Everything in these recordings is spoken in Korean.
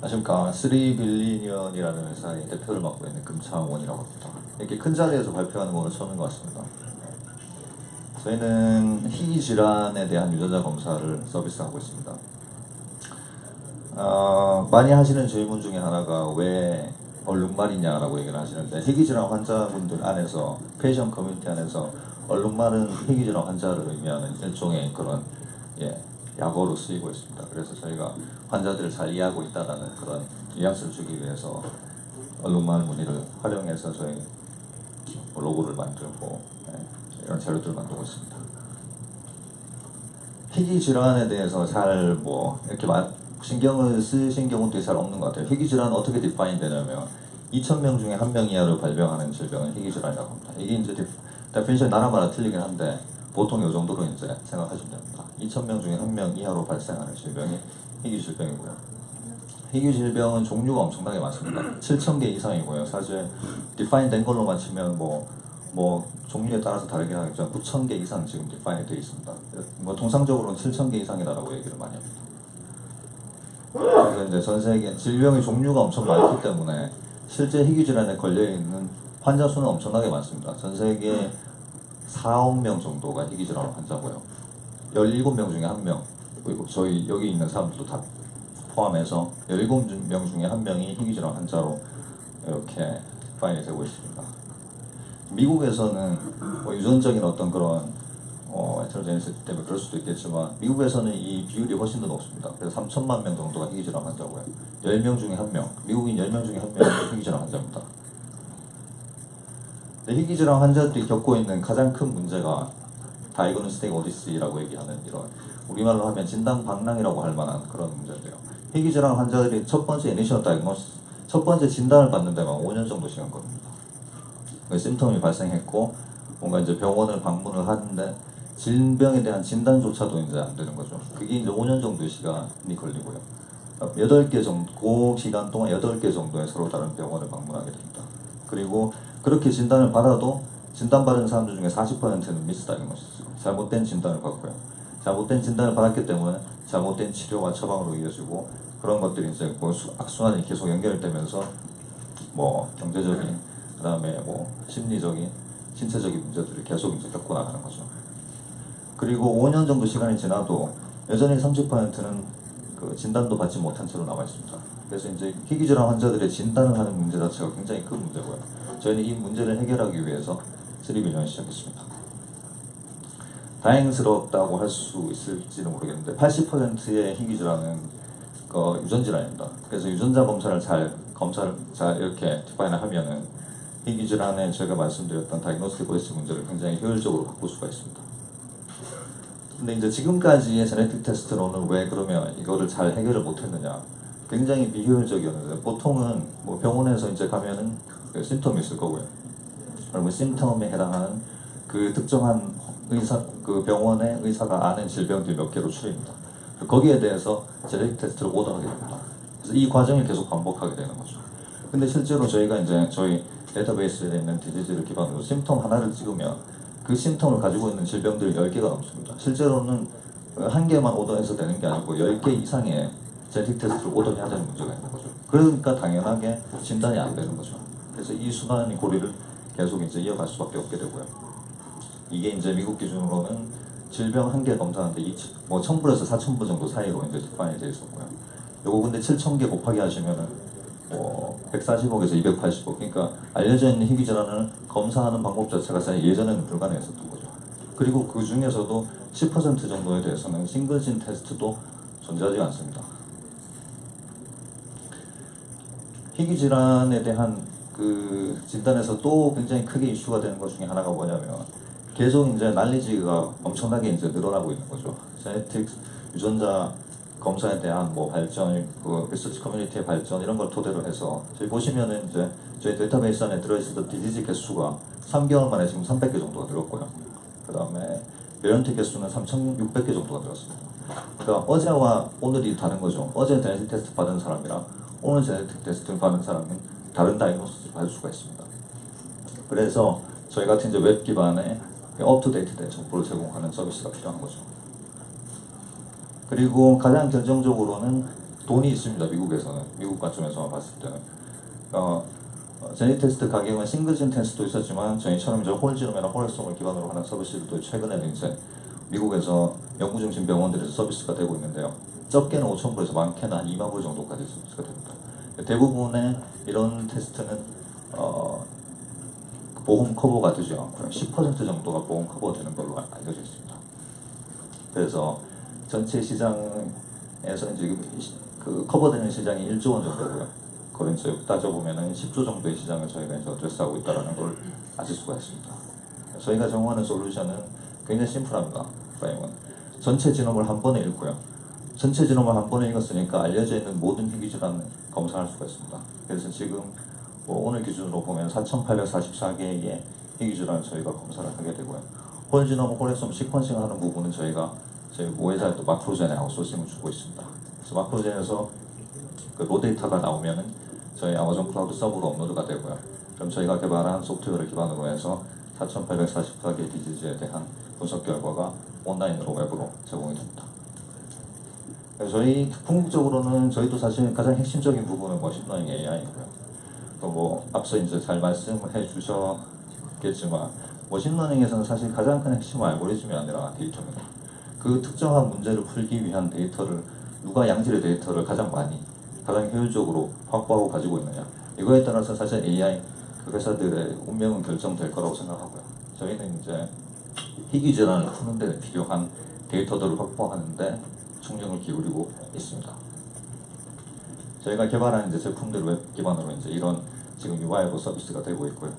안녕하십니까. 3빌리언이라는 회사의 대표를 맡고 있는 금창원이라고 합니다. 이렇게 큰 자리에서 발표하는 거는 처음인 것 같습니다. 저희는 희귀 질환에 대한 유전자 검사를 서비스하고 있습니다. 많이 하시는 질문 중에 하나가 왜 얼룩말이냐라고 얘기를 하시는데, 희귀 질환 환자분들 안에서, 페이션 커뮤니티 안에서 얼룩말은 희귀 질환 환자를 의미하는 일종의 그런 약어로 쓰이고 있습니다. 그래서 저희가 환자들을 잘 이해하고 있다는 그런 뉘앙스를 주기 위해서 얼룩말 무늬를 활용해서 저희 로고를 만들고 이런 자료들을 만들고 있습니다. 희귀 질환에 대해서 잘 이렇게 신경을 쓰신 경우도 잘 없는 것 같아요. 희귀 질환은 어떻게 디파인 되냐면 2,000명 중에 1명 이하를 발병하는 질병은 희귀 질환이라고 합니다. 이게 이제 데피니션이 나라마다 틀리긴 한데 보통 이 정도로 이제 생각하시면 됩니다. 2,000명 중에 1명 이하로 발생하는 질병이 희귀 질병이고요. 희귀 질병은 종류가 엄청나게 많습니다. 7,000개 이상이고요. 사실 디파인 된 걸로만 치면 종류에 따라서 다르긴 하겠지만 9,000개 이상 지금 디파인이 되어 있습니다. 통상적으로는 7,000개 이상이라고 얘기를 많이 합니다. 그래서 이제 전 세계 질병의 종류가 엄청 많기 때문에 실제 희귀 질환에 걸려 있는 환자 수는 엄청나게 많습니다. 전 세계 4억 명 정도가 희귀 질환 환자고요. 17명 중에 1명, 그리고 저희 여기 있는 사람들도 다 포함해서 17명 중에 1명이 희귀 질환 환자로 이렇게 파인이 되고 있습니다. 미국에서는 유전적인 어떤 그런 헤테로제니스 때문에 그럴 수도 있겠지만 미국에서는 이 비율이 훨씬 더 높습니다. 그래서 3천만 명 정도가 희귀 질환 환자고요. 10명 중에 1명, 미국인 10명 중에 1명이 희귀 질환 환자입니다. 희귀 질환 환자들이 겪고 있는 가장 큰 문제가 다이그노스틱 오디시라고 얘기하는 이런 우리말로 하면 진단 방랑이라고 할 만한 그런 문제인데요. 희귀 질환 환자들이 첫 번째 이니셜 다이그노스, 첫 번째 진단을 받는 데만 5년 정도 시간 걸립니다. 심텀이 발생했고 뭔가 이제 병원을 방문을 하는데 질병에 대한 진단조차도 이제 안 되는 거죠. 그게 이제 5년 정도의 시간이 걸리고요. 8개 정도, 그 기간 동안 8개 정도의 서로 다른 병원을 방문하게 됩니다. 그리고 그렇게 진단을 받아도 진단받은 사람들 중에 40%는 미스다이그노시스, 잘못된 진단을 받고요. 잘못된 진단을 받았기 때문에 잘못된 치료와 처방으로 이어지고 그런 것들이 이제 악순환이 계속 연결되면서 경제적인, 그 다음에 심리적인, 신체적인 문제들을 계속 이제 겪고 나가는 거죠. 그리고 5년 정도 시간이 지나도 여전히 30%는 그 진단도 받지 못한 채로 남아 있습니다. 그래서 이제 희귀 질환 환자들의 진단을 하는 문제 자체가 굉장히 큰 문제고요. 저희는 이 문제를 해결하기 위해서 3빌리언을 시작했습니다. 다행스럽다고 할 수 있을지는 모르겠는데 80%의 희귀 질환은 유전 질환입니다. 그래서 유전자 검사를 잘 이렇게 디파인을 하면은 희귀 질환에 제가 말씀드렸던 다이그노스틱 오디시 문제를 굉장히 효율적으로 바꿀 수가 있습니다. 근데 이제 지금까지의 제네틱 테스트로는 왜 그러면 이거를 잘 해결을 못했느냐? 굉장히 비효율적이었는데 보통은 병원에서 이제 가면은 심텀이 있을 거고요. 그리고 심텀에 해당하는 그 특정한 그 병원의 의사가 아는 질병들 몇 개로 추립니다. 거기에 대해서 제네틱 테스트를 오더하게 됩니다. 그래서 이 과정을 계속 반복하게 되는 거죠. 근데 실제로 저희가 이제 저희 데이터베이스에 있는 디지즈를 기반으로 심텀 하나를 찍으면 그 심텀을 가지고 있는 질병들이 10개가 넘습니다. 실제로는 한 개만 오더해서 되는 게 아니고 10개 이상의 제네틱 테스트를 오더해야 되는 문제가 있는 거죠. 그러니까 당연하게 진단이 안 되는 거죠. 그래서 이 수단의 고리를 계속 이제 이어갈 수밖에 없게 되고요. 이게 이제 미국 기준으로는 질병 한 개 검사하는데 1,000불에서 4,000불 정도 사이로 이제 디파인이 되어 있었고요. 요거 근데 7,000개 곱하기 하시면은 140억에서 280억, 그러니까 알려져 있는 희귀 질환을 검사하는 방법 자체가 사실 예전에는 불가능했었던 거죠. 그리고 그 중에서도 10% 정도에 대해서는 싱글진 테스트도 존재하지 않습니다. 희귀 질환에 대한 그 진단에서 또 굉장히 크게 이슈가 되는 것 중에 하나가 뭐냐면 계속 이제 난리지가 엄청나게 이제 늘어나고 있는 거죠. 제네틱 유전자 검사에 대한 발전, 그 리서치 커뮤니티의 발전 이런 걸 토대로 해서 저희 보시면은 이제 저희 데이터베이스 안에 들어있었던 디지즈 개수가 3개월 만에 지금 300개 정도가 늘었고요. 그 다음에 베런트 개수는 3,600개 정도가 늘었습니다. 그러니까 어제와 오늘이 다른 거죠. 어제 제네틱 테스트 받은 사람이랑 오늘 제네틱 테스트 받은 사람은 다른 다이그노시스를 받을 수가 있습니다. 그래서 저희 같은 이제 웹 기반의 업투데이트된 정보를 제공하는 서비스가 필요한 거죠. 그리고 가장 결정적으로는 돈이 있습니다. 미국에서는. 미국 관점에서 봤을 때는. 제니 테스트 가격은 싱글진 테스트도 있었지만 저희처럼 이제 홀지nom이나 홀엑솜을 기반으로 하는 서비스들도 최근에는 이제 미국에서 연구 중심 병원들에서 서비스가 되고 있는데요. 적게는 5,000불에서 많게는 한 2만 불 정도까지 서비스가 됩니다. 대부분의 이런 테스트는 보험 커버가 되지 않고요. 10% 정도가 보험 커버되는 걸로 알려져 있습니다. 그래서 전체 시장에서 이제 그 커버되는 시장이 1조 원 정도고요. 그걸 이제 따져보면은 10조 정도의 시장을 저희가 이제 어드레스하고 있다는 걸 아실 수가 있습니다. 저희가 제공하는 솔루션은 굉장히 심플합니다. 프레임은 전체 지놈을 한 번에 읽고요. 전체 지놈을 한 번에 읽었으니까 알려져 있는 모든 희귀질환을 검사할 수가 있습니다. 그래서 지금 오늘 기준으로 보면 4,844개의 희귀질환을 저희가 검사를 하게 되고요. 홀지놈, 홀엑솜 시퀀싱 하는 부분은 저희가 저희 모회사에 또 마크로젠에 아웃소싱을 주고 있습니다. 그래서 마크로젠에서 그 로 데이터가 나오면은 저희 아마존 클라우드 서버로 업로드가 되고요. 그럼 저희가 개발한 소프트웨어를 기반으로 해서 4,844개 디지즈에 대한 분석 결과가 온라인으로 웹으로 제공이 됩니다. 저희 궁극적으로는 저희도 사실 가장 핵심적인 부분은 머신러닝 AI이고요. 또 뭐 앞서 이제 잘 말씀해 주셨겠지만 머신러닝에서는 사실 가장 큰 핵심은 알고리즘이 아니라 데이터입니다. 그 특정한 문제를 풀기 위한 데이터를 누가 양질의 데이터를 가장 많이 가장 효율적으로 확보하고 가지고 있느냐, 이거에 따라서 사실 AI 그 회사들의 운명은 결정될 거라고 생각하고요. 저희는 이제 희귀 질환을 푸는 데 필요한 데이터들을 확보하는데 총력을 기울이고 있습니다. 저희가 개발한 이제 제품들 웹 기반으로 이제 이런 지금 UI로 서비스가 되고 있고요.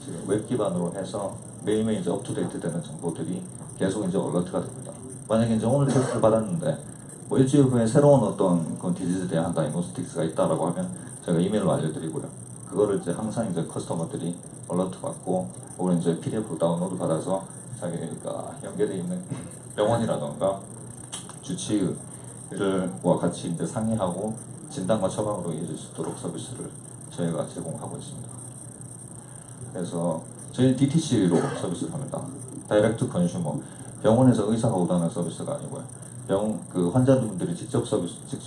지금 웹 기반으로 해서 매일매일 이제 업투데이트 되는 정보들이 계속 이제 얼러트가 됩니다. 만약에 이제 오늘 테스트를 받았는데 뭐 일주일 후에 새로운 어떤 그 디지즈에 대한 다이노스틱스가 있다라고 하면 제가 이메일로 알려드리고요. 그거를 이제 항상 이제 커스터머들이 얼러트 받고 혹은 이제 PDF로 다운로드 받아서 자기가 연계되어 있는 병원이라던가 주치의들과 같이 이제 상의하고 진단과 처방으로 이어질 수 있도록 서비스를 저희가 제공하고 있습니다. 그래서 저희는 DTC로 서비스를 합니다. 다이렉트 컨슈머. 병원에서 의사가 오더하는 서비스가 아니고요. 그 환자분들이 직접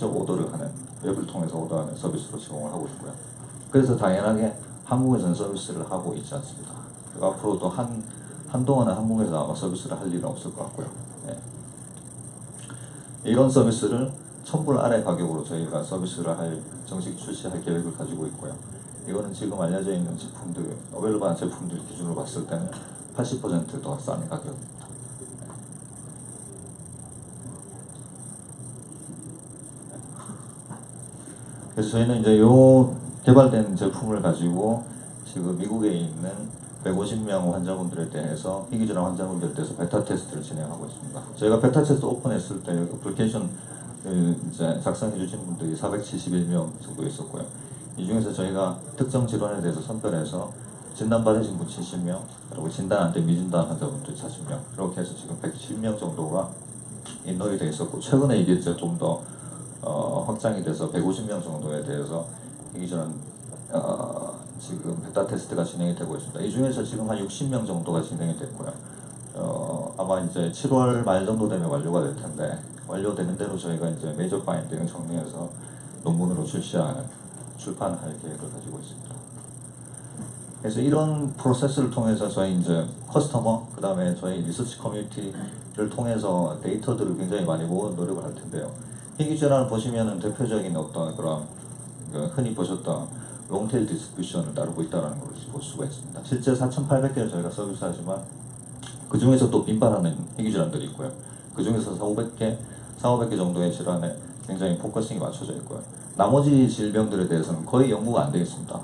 오더를 하는 웹을 통해서 오더하는 서비스로 제공을 하고 있고요. 그래서 당연하게 한국에서는 서비스를 하고 있지 않습니다. 앞으로도 한동안은 한국에서 아마 서비스를 할 일은 없을 것 같고요. 네. 이런 서비스를 1,000불 아래 가격으로 저희가 서비스를 정식 출시할 계획을 가지고 있고요. 이거는 지금 알려져 있는 제품들, 어웨일러블한 제품들 기준으로 봤을 때는 80% 더 싼 가격입니다. 그래서 저희는 이제 요 개발된 제품을 가지고 지금 미국에 있는 150명 환자분들에 대해서 희귀질환 환자분들에 대해서 베타 테스트를 진행하고 있습니다. 저희가 베타 테스트 오픈했을 때 애플리케이션 이제 작성해 주신 분들이 471명 정도 있었고요. 이 중에서 저희가 특정 질환에 대해서 선별해서 진단 받으신 분 70명, 그리고 진단 안 된 미진단 환자분들 40명, 이렇게 해서 지금 110명 정도가 인원이 되어 있었고, 최근에 이게 이제 좀 더 확장이 돼서 150명 정도에 대해서 희귀질환 지금 베타 테스트가 진행이 되고 있습니다. 이 중에서 지금 한 60명 정도가 진행이 됐고요. 아마 이제 7월 말 정도 되면 완료가 될 텐데, 완료되는 대로 저희가 이제 메이저 파인딩을 정리해서 논문으로 출판할 계획을 가지고 있습니다. 그래서 이런 프로세스를 통해서 저희 이제 커스터머, 그 다음에 저희 리서치 커뮤니티를 통해서 데이터들을 굉장히 많이 모은 노력을 할 텐데요. 희귀질환을 보시면은 대표적인 어떤 그런 흔히 보셨던 롱테일 디스트리뷰션을 따르고 있다는 걸 볼 수가 있습니다. 실제 4,800개를 저희가 서비스하지만 그 중에서 또 빈발하는 희귀질환들이 있고요. 그 중에서 4,500개 정도의 질환에 굉장히 포커싱이 맞춰져 있고요. 나머지 질병들에 대해서는 거의 연구가 안 되어 있습니다.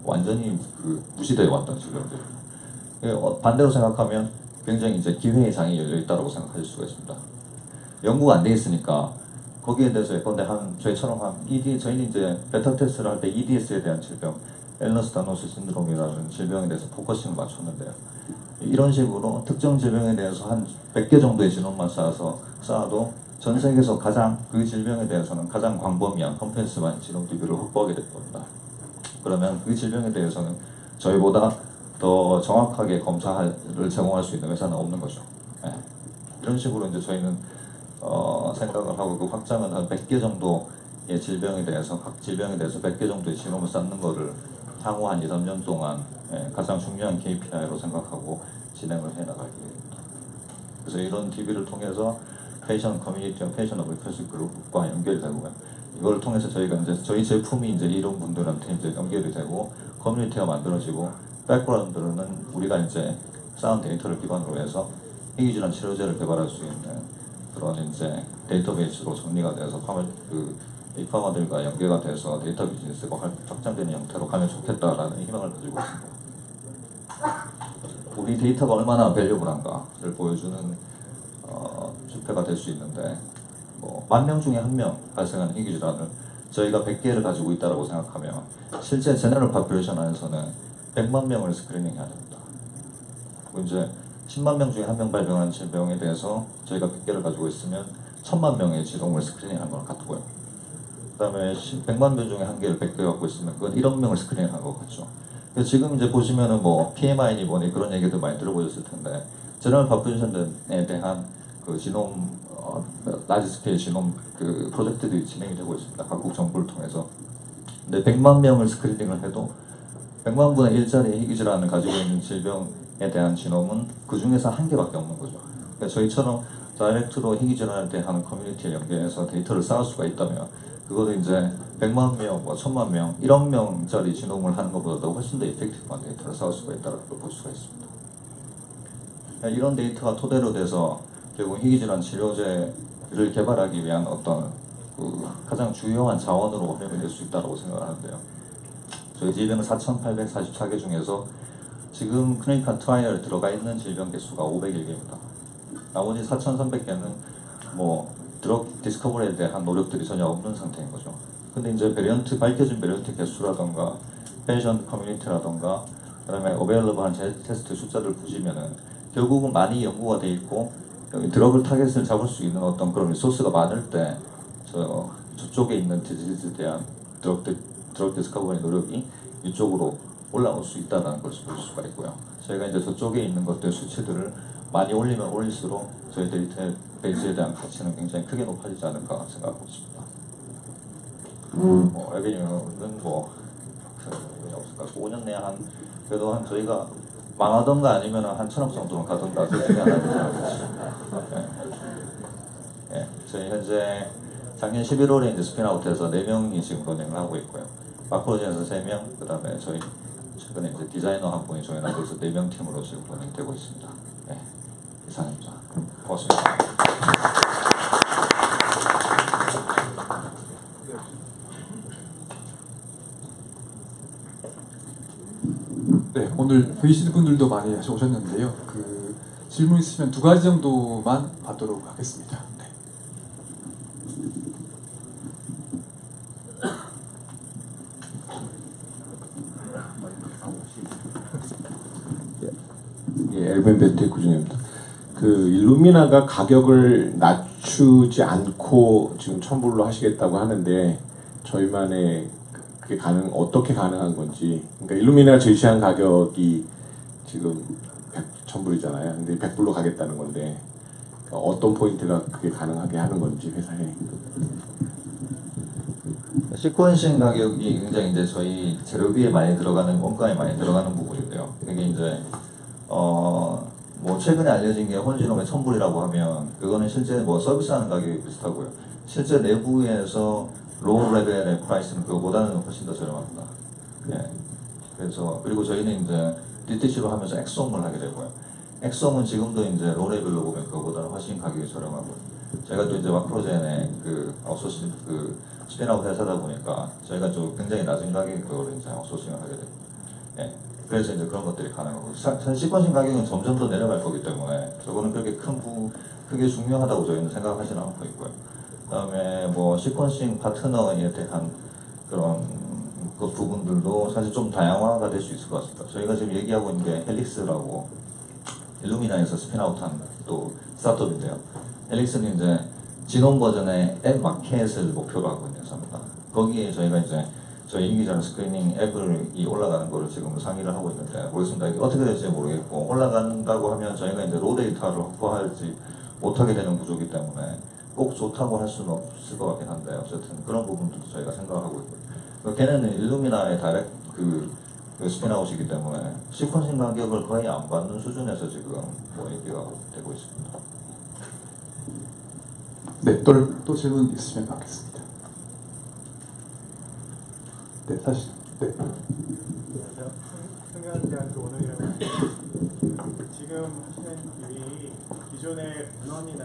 완전히 무시되어 왔던 질병들. 반대로 생각하면 굉장히 이제 기회의 장이 열려 있다고 생각할 수가 있습니다. 연구가 안 되어 있으니까 거기에 대해서 예컨대 저희처럼 저희는 이제 베타 테스트를 할 때 EDS에 대한 질병, 엘너스타노스 신드롬이라는 질병에 대해서 포커싱을 맞췄는데요. 이런 식으로 특정 질병에 대해서 한 100개 정도의 진원만 쌓아도 전 세계에서 가장 그 질병에 대해서는 가장 광범위한 컴프레hen시브한 진원 DB를 확보하게 될 겁니다. 그러면 그 질병에 대해서는 저희보다 더 정확하게 검사를 제공할 수 있는 회사는 없는 거죠. 네. 이런 식으로 이제 저희는 생각을 하고 그 확장은 한 100개 정도 질병에 대해서 각 질병에 대해서 100개 정도의 지놈을 쌓는 거를 향후 한 2, 3년 동안 가장 중요한 KPI로 생각하고 진행을 해나갈 계획입니다. 그래서 이런 DB를 통해서 페이션 커뮤니티와 페이션 어드보케이시 그룹과 연결이 되고요. 이걸 통해서 저희가 이제 저희 제품이 이제 이런 분들한테 이제 연결이 되고 커뮤니티가 만들어지고 백그라운드로는 우리가 이제 쌓은 데이터를 기반으로 해서 희귀질환 치료제를 개발할 수 있는 그런 이제 데이터베이스로 정리가 돼서 빅파마들과 연계가 돼서 데이터 비즈니스가 확장되는 형태로 가면 좋겠다라는 희망을 가지고 있습니다. 우리 데이터가 얼마나 밸류블한가를 보여주는 지표가 될 수 있는데 뭐 10,000명 중에 1명 발생하는 희귀질환을 저희가 100개를 가지고 있다고 생각하면 실제 제너럴 파퓰레이션 안에서는 100만 명을 스크리닝해야 됩니다. 그리고 이제 10만 명 중에 1명 발병하는 질병에 대해서 저희가 100개를 가지고 있으면 1000만 명의 지동을 스크리닝한 거랑 같고요. 그 다음에 100만 명 중에 1개를 100개 갖고 있으면 그건 1억 명을 스크리닝한 것 같죠. 지금 이제 보시면은 뭐 PMI니 뭐니 그런 얘기도 많이 들어보셨을 텐데 제너럴 파퓰레이션에 대한 그 지놈 라지 스케일 지놈 그 프로젝트들이 진행이 되고 있습니다. 각국 정부를 통해서. 근데 100만 명을 스크리닝을 해도 100만 분의 1짜리 희귀질환을 가지고 있는 질병에 대한 지놈은 그 중에서 1개밖에 없는 거죠. 그러니까 저희처럼 다이렉트로 희귀질환에 대한 커뮤니티에 연계해서 데이터를 쌓을 수가 있다면 그거는 이제 100만 명, 뭐 1000만 명, 1억 명짜리 지놈을 하는 것보다도 훨씬 더 이펙티브한 데이터를 쌓을 수가 있다는 걸 볼 수가 있습니다. 이런 데이터가 토대로 돼서 결국 희귀질환 치료제를 개발하기 위한 어떤 가장 주요한 자원으로 활용이 될 수 있다고 생각을 하는데요. 저희 질병은 4,844개 중에서 지금 클리니컬 트라이얼에 들어가 있는 질병 개수가 501개입니다. 나머지 4,300개는 뭐 드럭 디스커버리에 대한 노력들이 전혀 없는 상태인 거죠. 근데 이제 밝혀진 베리언트 개수라던가 페이션 커뮤니티라던가 그다음에 어베일러블한 테스트 숫자를 보시면은 결국은 많이 연구가 돼 있고 여기 드럭을 타겟을 잡을 수 있는 어떤 그런 리소스가 많을 때 저쪽에 있는 디지즈에 대한 드럭 디스커버리 노력이 이쪽으로 올라올 수 있다는 것을 볼 수가 있고요. 저희가 이제 저쪽에 있는 것들 수치들을 많이 올리면 올릴수록 저희 데이터베이스에 대한 가치는 굉장히 크게 높아지지 않을까 생각하고 있습니다. 뭐 레베뉴는 뭐 없을까? 5년 내에 그래도 저희가 망하던가 아니면 한 1,000억 정도는 가던가 둘 중에 하나를 생각하고 있습니다. 저희 현재 작년 11월에 이제 스핀아웃해서 4명이 지금 러닝을 하고 있고요. 마크로젠에서 3명, 그 다음에 저희 최근에 이제 디자이너 한 분이 조인하고 있어서 4명 팀으로 지금 러닝되고 있습니다. 이상입니다. 고맙습니다. 네, 오늘 보이시는 분들도 많이 오셨는데요. 그 질문 있으시면 2가지 정도만 받도록 하겠습니다. 엘벤 베트의 구중입니다. 그 일루미나가 가격을 낮추지 않고 지금 첨불로 하시겠다고 하는데 저희만의 그게 어떻게 가능한 건지. 그러니까 일루미나가 제시한 가격이 지금 100,000불이잖아요. 근데 100불로 가겠다는 건데 어떤 포인트가 그게 가능하게 하는 건지 회사에. 시퀀싱 가격이 굉장히 이제 저희 재료비에 많이 들어가는 원가에 많이 들어가는 부분인데요. 이게 이제 뭐 최근에 알려진 게 홀지놈의 1,000불이라고 하면 그거는 실제 뭐 서비스하는 가격이 비슷하고요. 실제 내부에서 로우 레벨의 프라이스는 그거보다는 훨씬 더 저렴합니다. 그래서 그리고 저희는 이제 DTC로 하면서 엑솜을 하게 되고요. 엑솜은 지금도 이제 로우 레벨로 보면 그거보다는 훨씬 가격이 저렴하고요. 저희가 또 이제 마크로젠의 그 아웃소싱 스핀아웃 회사다 보니까 저희가 좀 굉장히 낮은 가격에 그걸 이제 아웃소싱을 하게 됩니다. 그래서 이제 그런 것들이 가능하고 사실 시퀀싱 가격은 점점 더 내려갈 거기 때문에 저거는 그렇게 크게 중요하다고 저희는 생각하지는 않고 있고요. 그다음에 뭐 시퀀싱 파트너에 대한 그런 그 부분들도 사실 좀 다양화가 될 수 있을 것 같습니다. 저희가 지금 얘기하고 있는 게 헬릭스라고 일루미나에서 스핀아웃한 또 스타트업인데요. 헬릭스는 이제 지놈 버전의 앱 마켓을 목표로 하고 있는 회사입니다. 거기에 저희가 이제 저희 희귀질환 스크리닝 앱이 올라가는 거를 지금 상의를 하고 있는데 모르겠습니다. 이게 어떻게 될지 모르겠고 올라간다고 하면 저희가 이제 로 데이터를 확보하지 못하게 되는 구조이기 때문에 꼭 좋다고 할 수는 없을 것 같긴 한데 어쨌든 그런 부분들도 저희가 생각하고 있고요. 걔네는 일루미나의 다이렉트 그 스피나웃이기 때문에 시퀀싱 가격을 거의 안 받는 수준에서 지금 뭐 얘기가 되고 있습니다. 네, 또 질문 있으시면 받겠습니다. 네, 사실 네. 안녕하세요. 승현대학교 오늘이라고 지금 하시는 일이 기존의 문헌이나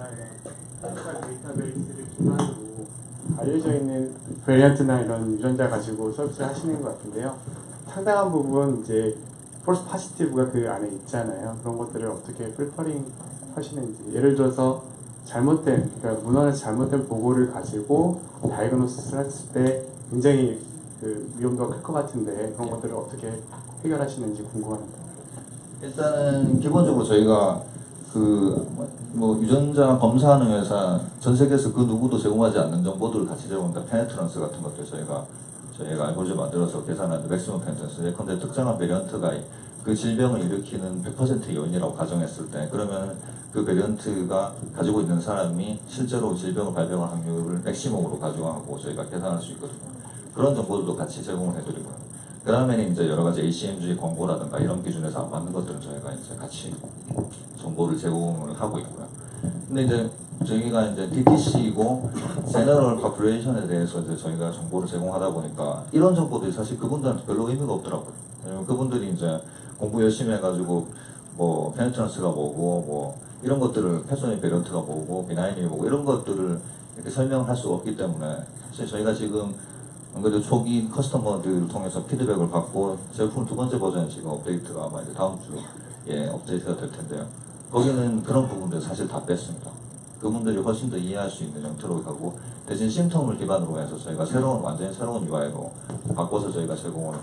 이런 사이언스 데이터베이스를 기반으로 알려져 있는 베리언트나 이런 유전자 가지고 서비스를 하시는 것 같은데요. 상당한 부분 이제 폴스 파지티브가 그 안에 있잖아요. 그런 것들을 어떻게 필터링 하시는지, 예를 들어서 잘못된, 그러니까 문헌에서 잘못된 보고를 가지고 다이그노시스를 했을 때 굉장히 그 위험도가 클 것 같은데 그런 것들을 어떻게 해결하시는지 궁금합니다. 일단은 기본적으로 저희가 그 뭐 유전자 검사하는 회사 전 세계에서 그 누구도 제공하지 않는 정보들을 같이 제공한다. 페네트런스 같은 것들 저희가 알고리즘 만들어서 계산하는 맥시멈 페네트런스. 예컨대 특정한 베리언트가 그 질병을 일으키는 100%의 요인이라고 가정했을 때 그러면 그 베리언트가 가지고 있는 사람이 실제로 질병을 발병할 확률을 맥시멈으로 가져가고 저희가 계산할 수 있거든요. 그런 정보들도 같이 제공을 해드리고요. 그 다음에는 이제 여러 가지 ACMG 권고라든가 이런 기준에서 안 맞는 것들은 저희가 이제 같이 정보를 제공을 하고 있고요. 근데 이제 저희가 이제 DTC이고 제너럴 파퓰레이션에 대해서 이제 저희가 정보를 제공하다 보니까 이런 정보들이 사실 그분들한테 별로 의미가 없더라고요. 왜냐면 그분들이 이제 공부 열심히 해가지고 뭐 페네트런스가 뭐고 뭐 이런 것들을 패소니 베리언트가 뭐고 비나인이 뭐고 이런 것들을 이렇게 설명할 수 없기 때문에 사실 저희가 지금 안 그래도 초기 커스터머들을 통해서 피드백을 받고 제품 두 번째 버전이 지금 업데이트가 아마 이제 다음 주에 업데이트가 될 텐데요. 거기는 그런 부분들 사실 다 뺐습니다. 그분들이 훨씬 더 이해할 수 있는 형태로 가고 대신 심텀을 기반으로 해서 저희가 완전히 새로운 UI로 바꿔서 저희가 제공을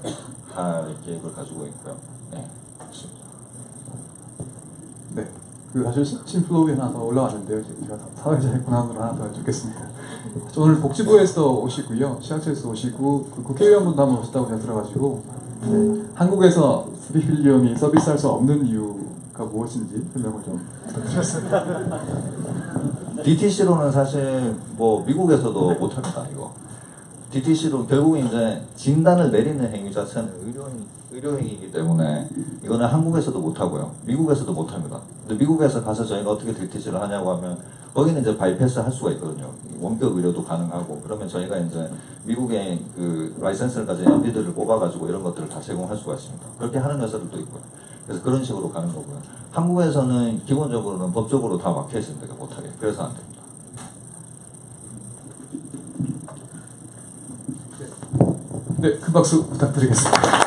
할 계획을 가지고 있고요. 네, 그렇습니다. 네, 그 사실 심플로우에 하나 더 올라왔는데요. 제가 사회자의 권한으로 하나 더 여쭙겠습니다. 오늘 복지부에서 오시고요, 시학처에서 오시고 그 국회의원분도 한번 오셨다고 제가 들어가지고 네, 한국에서 3빌리언이 서비스할 수 없는 이유가 무엇인지 설명을 좀 부탁드렸습니다. DTC로는 사실 뭐 미국에서도 못합니다. 이거 DTC로 결국 이제 진단을 내리는 행위 자체는 의료행위이기 때문에 이거는 한국에서도 못하고요, 미국에서도 못합니다. 근데 미국에서 가서 저희가 어떻게 DTC를 하냐고 하면 거기는 이제 바이패스 할 수가 있거든요. 원격 의료도 가능하고 그러면 저희가 이제 미국의 그 라이센스를 가진 연비들을 뽑아가지고 이런 것들을 다 제공할 수가 있습니다. 그렇게 하는 회사들도 있고요. 그래서 그런 식으로 가는 거고요. 한국에서는 기본적으로는 법적으로 다 막혀 있습니다. 못하게. 그래서 안 됩니다. 네, 큰 박수 부탁드리겠습니다.